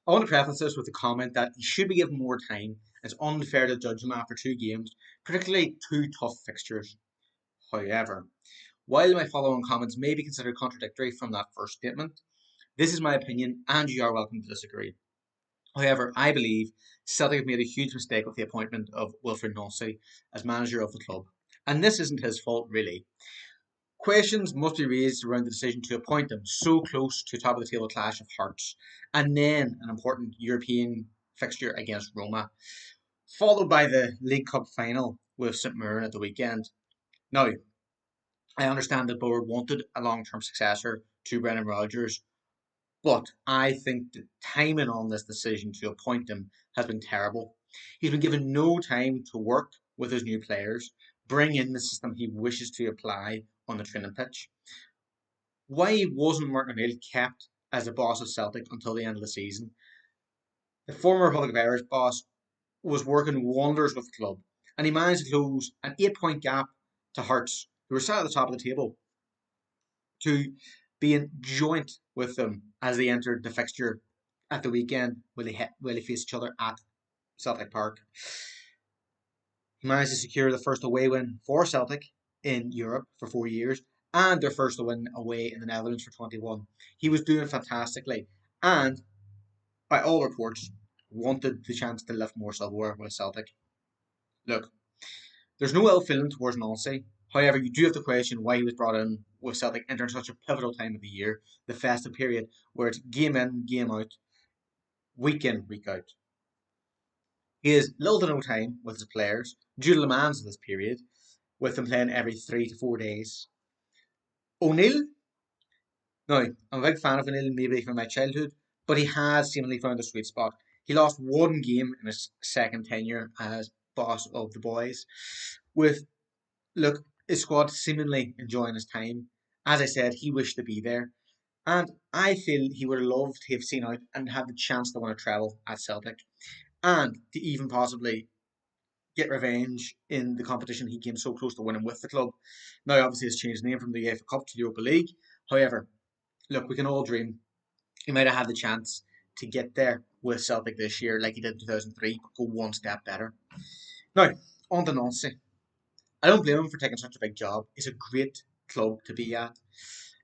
I want to preface this with the comment that he should be given more time. It's unfair to judge him after 2 games, particularly two tough fixtures. However, while my following comments may be considered contradictory from that first statement, this is my opinion and you are welcome to disagree. However, I believe Celtic have made a huge mistake with the appointment of Wilfred Nancy as manager of the club. And this isn't his fault, really. Questions must be raised around the decision to appoint him so close to top of the table clash of hearts, and then an important European fixture against Roma, followed by the League Cup final with St Mirren at the weekend. Now, I understand the board wanted a long term successor to Brendan Rodgers, but I think the timing on this decision to appoint him has been terrible. He's been given no time to work with his new players, bring in the system he wishes to apply on the training pitch. Why wasn't Martin O'Neill kept as the boss of Celtic until the end of the season? The former Republic of Irish boss was working wonders with the club, and he managed to close an 8 point gap to Hearts, who were sat at the top of the table, to being joint with them as they entered the fixture at the weekend when they faced each other at Celtic Park. He managed to secure the first away win for Celtic in Europe for 4 years and their first win away in the Netherlands for 21. He was doing fantastically and, by all reports, wanted the chance to lift more silverware with Celtic. Look, there's no ill feeling towards Nancy. However, you do have to question why he was brought in with Celtic entering such a pivotal time of the year, the festive period, where it's game in, game out, week in, week out. He has little to no time with his players due to the demands of this period, with them playing every 3 to 4 days. O'Neill, now, I'm a big fan of O'Neill, maybe from my childhood, but he has seemingly found a sweet spot. He lost one game in his second tenure as boss of the boys, with look, his squad seemingly enjoying his time. As I said, he wished to be there. And I feel he would have loved to have seen out and had the chance to win a treble at Celtic. And to even possibly get revenge in the competition he came so close to winning with the club. Now, obviously, it's changed name from the UEFA Cup to the Europa League. However, look, we can all dream. He might have had the chance to get there with Celtic this year, like he did in 2003, but go one step better. Now, on to Nancy. I don't blame him for taking such a big job. It's a great club to be at.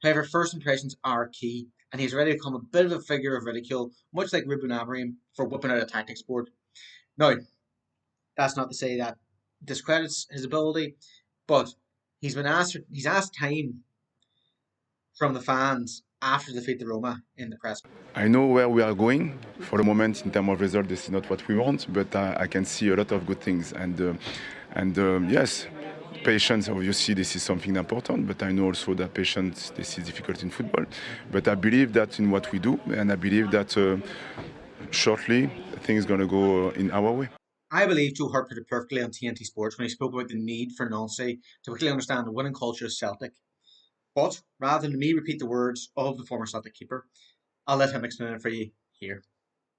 However, first impressions are key, and he's already become a bit of a figure of ridicule, much like Ruben Amorim for whipping out a tactics board. Now, that's not to say that discredits his ability, but he's asked time from the fans after the defeat to Roma in the press. I know where we are going. For the moment, in terms of result, this is not what we want, but I can see a lot of good things. And yes, patience, obviously, this is something important, but I know also that patience, this is difficult in football. But I believe that in what we do, and I believe that shortly, things going to go in our way. I believe Joe Hart put it perfectly on TNT Sports when he spoke about the need for Nancy to quickly understand the winning culture of Celtic. But rather than me repeat the words of the former Celtic keeper, I'll let him explain it for you here.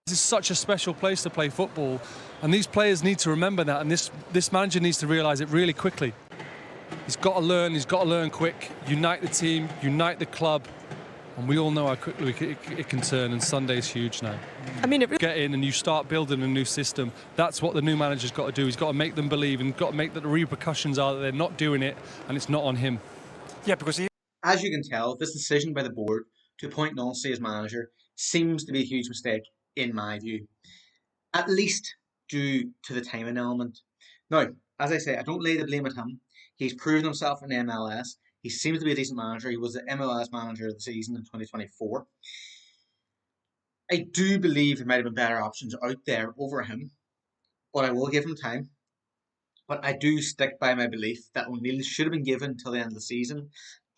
This is such a special place to play football, and these players need to remember that, and this manager needs to realise it really quickly. He's got to learn quick, unite the team, unite the club, and we all know how quickly it can turn, and Sunday's huge now. I mean, Get in and you start building a new system. That's what the new manager's got to do. He's got to make them believe and got to make that the repercussions are that they're not doing it, and it's not on him. yeah, because As you can tell, this decision by the board to appoint Nancy as manager seems to be a huge mistake, in my view. At least due to the timing element. Now, as I say, I don't lay the blame at him. He's proven himself in MLS. He seems to be a decent manager. He was the MLS manager of the season in 2024. I do believe there might have been better options out there over him, but I will give him time. But I do stick by my belief that O'Neill should have been given till the end of the season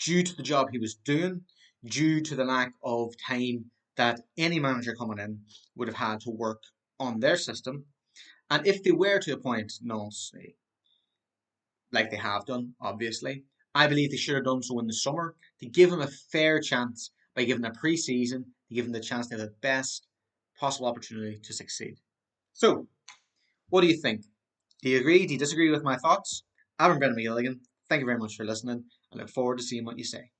due to the job he was doing, due to the lack of time that any manager coming in would have had to work on their system. And if they were to appoint Nancy, like they have done, obviously, I believe they should have done so in the summer to give him a fair chance by giving a pre-season, to give him the chance to have the best possible opportunity to succeed. So, what do you think? Do you agree? Do you disagree with my thoughts? I've been Brendan McGilligan. Thank you very much for listening. I look forward to seeing what you say.